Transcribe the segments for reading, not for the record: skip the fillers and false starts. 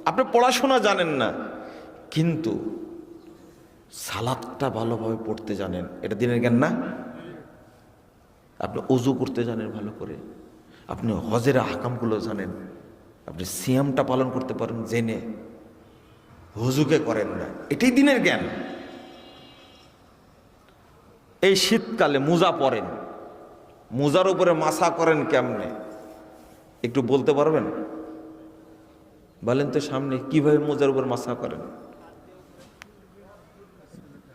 আপনি পড়াশোনা জানেন না, কিন্তু সালাদটা ভালোভাবে পড়তে জানেন, এটা দিনের জ্ঞান না? আপনি ওযু করতে জানেন ভালো করে, আপনি হজের আহকামগুলো জানেন, আপনি সিয়ামটা পালন করতে পারেন জেনে, হুজুকে করেন না, এটাই দিনের জ্ঞান। এই শীতকালে মোজা পরেন, মোজার উপরে মাসা করেন কেমনে একটু বলতে পারবেন? বলেন তো সামনে, কিভাবে মোজার উপর মাসা করেন?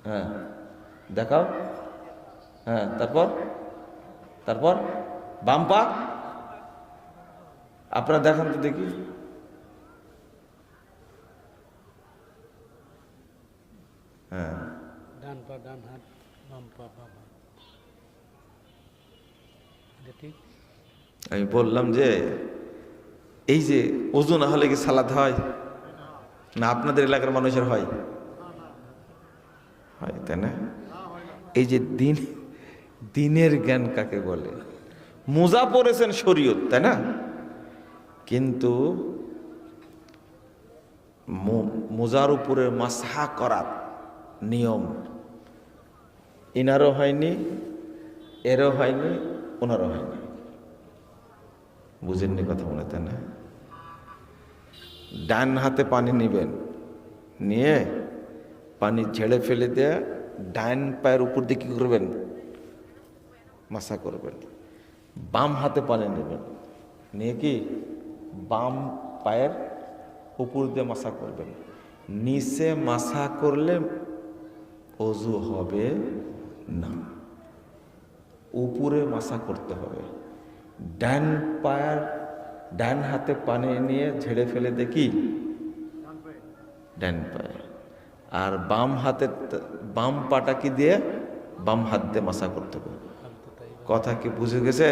হ্যাঁ দেখাও। হ্যাঁ তারপর তারপর বাম পা আপনারা দেখান তো দেখি। হ্যাঁ ডান পা ডান হাত, বাম পা বাম হাত, এটা ঠিক? আমি বললাম যে এই যে ওযু না হলে কি সালাত হয় না? আপনাদের এলাকার মানুষের হয়? হয় তাই না? এই যে দিনের জ্ঞান কাকে বলে? মোজা পরেছেন শরীয়ত, তাই না? কিন্তু মোজার উপরে মাসহা করার নিয়ম ইনারও হয়নি, এরও হয়নি, ওনারও হয়নি। বুঝেননি কথা মনে, তাই না? ডান হাতে পানি নেবেন, নিয়ে পানি ঝেড়ে ফেলে দিয়ে ডান পায়ের উপর দিয়ে কি করবেন? মাসা করবেন। বাম হাতে পানি নেবেন, নিয়ে কি বাম পায়ের উপর দিয়ে মাসা করবেন। নিচে মাসা করলে ওযু হবে না, উপরে মাসা করতে হবে। ডান হাতে পানি নিয়ে ঝেড়ে ফেলে দেখি ডান পায়ে, আর বাম পাটা কি দিয়ে? বাম হাত দিয়ে মাসা করতে হবে। কথা কি বুঝে গেছে?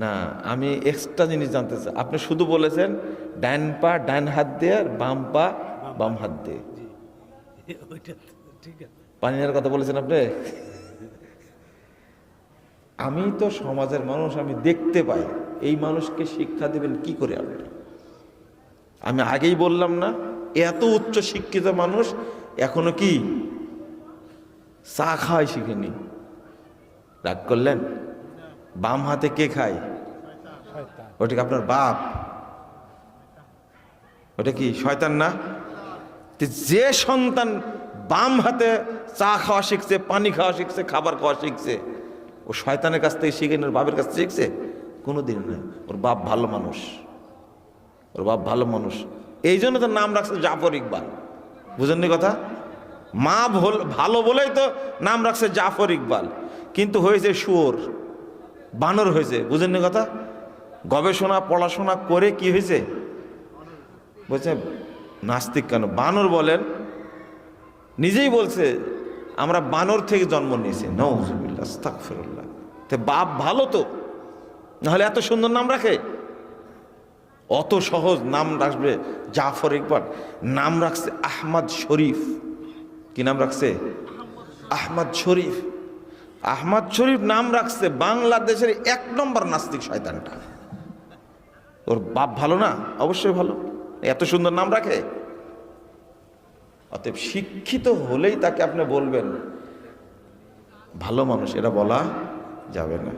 না, আমি এক্সট্রা জিনিস জানতে চাই। আপনি শুধু বলেছেন ডান পা ডান হাত দিয়ে, আর বাম পা বাম হাত দিয়ে। পানি নেওয়ার কথা বলেছেন আপনি। আমি তো সমাজের মানুষ, আমি দেখতে পাই। এই মানুষকে শিক্ষা দেবেন কি করে আপনি? আমি আগেই বললাম না, এত উচ্চ শিক্ষিত মানুষ এখনো কি চা খাওয়াই শিখেনি। রাগ করলেন? বাম হাতে কে খায়? ওটা কি আপনার বাপ? ওটা কি শয়তান না? যে সন্তান বাম হাতে চা খাওয়া শিখছে, পানি খাওয়া শিখছে, খাবার খাওয়া শিখছে, ও শয়তানের কাছ থেকে শিখে ওর বাপের কাছ থেকে শিখছে? কোনোদিন নয়। ওর বাপ ভালো মানুষ, ওর বাপ ভালো মানুষ। এই জন্য তো নাম রাখছে জাফর ইকবাল। বুঝেননি কথা? মা ভালো বলেই তো নাম রাখছে জাফর ইকবাল, কিন্তু হয়েছে শুয়োর, বানর হয়েছে। বুঝেননি কথা? গবেষণা পড়াশোনা করে কি হয়েছে? বলছে নাস্তিক কেন? বানর বলেন, নিজেই বলছে আমরা বানর থেকে জন্ম নিয়েছি। নাউযুবিল্লাহ, আস্তাগফিরুল্লাহ। তে বাপ ভালো তো, নাহলে এত সুন্দর নাম রাখে? অত সহজ নাম রাখবে জাফর ইকবাল? নাম রাখছে আহমদ শরীফ। কি নাম রাখছে? আহমদ শরীফ। আহমদ শরীফ নাম রাখছে বাংলাদেশের 1 নম্বর নাস্তিক শয়তানটা। ওর বাপ ভালো না? অবশ্যই ভালো, এত সুন্দর নাম রাখে। অতএব শিক্ষিত হলেই তাকে আপনি বলবেন ভালো মানুষ, এটা বলা যাবে না।